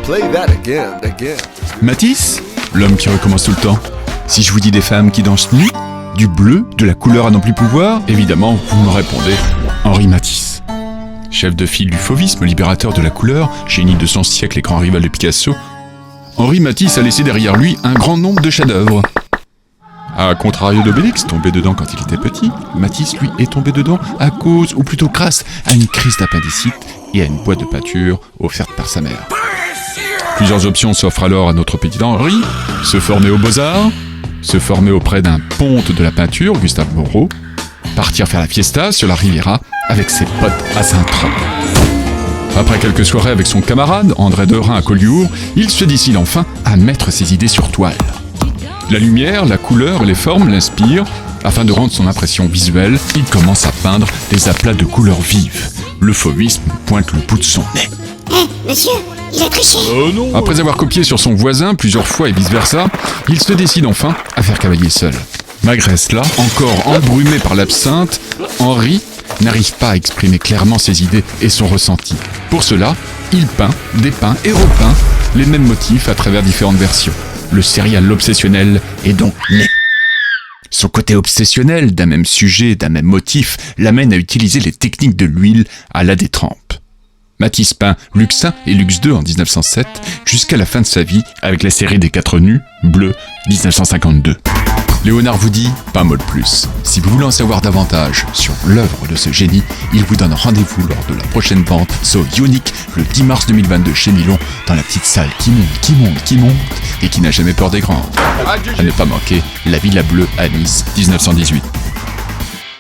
Play that again. Matisse, l'homme qui recommence tout le temps. Si je vous dis des femmes qui dansent nues, du bleu, de la couleur à n'en plus pouvoir, évidemment, vous me répondez Henri Matisse. Chef de file du fauvisme, libérateur de la couleur, génie de son siècle et grand rival de Picasso, Henri Matisse a laissé derrière lui un grand nombre de chefs-d'œuvre. À contrario d'Obélix, tombé dedans quand il était petit, Matisse, lui, est tombé dedans à cause, ou plutôt grâce, à une crise d'appendicite et à une boîte de peinture offerte par sa mère. Plusieurs options s'offrent alors à notre petit Henri, se former aux Beaux-Arts, se former auprès d'un ponte de la peinture, Gustave Moreau, partir faire la fiesta sur la Riviera avec ses potes à Saint-Tropez. Après quelques soirées avec son camarade, André Derain à Collioure, il se décide enfin à mettre ses idées sur toile. La lumière, la couleur et les formes l'inspirent. Afin de rendre son impression visuelle, il commence à peindre des aplats de couleurs vives. Le fauvisme pointe le bout de son nez. Monsieur, il a triché. Non. Après avoir copié sur son voisin plusieurs fois et vice-versa, il se décide enfin à faire cavalier seul. Malgré cela, encore embrumé par l'absinthe, Henri n'arrive pas à exprimer clairement ses idées et son ressenti. Pour cela, il peint, dépeint et repeint les mêmes motifs à travers différentes versions. Le serial obsessionnel est donc né. Son côté obsessionnel d'un même sujet, d'un même motif, l'amène à utiliser les techniques de l'huile à la détrempe. Matisse peint Lux 1 et Lux 2 en 1907, jusqu'à la fin de sa vie avec la série des 4 nus, Bleu, 1952. Léonard vous dit, pas mot de plus. Si vous voulez en savoir davantage sur l'œuvre de ce génie, il vous donne rendez-vous lors de la prochaine vente So Unique le 10 mars 2022 chez Milon, dans la petite salle qui monte et qui n'a jamais peur des grands. À ne pas manquer, La Villa Bleue à Nice, 1918.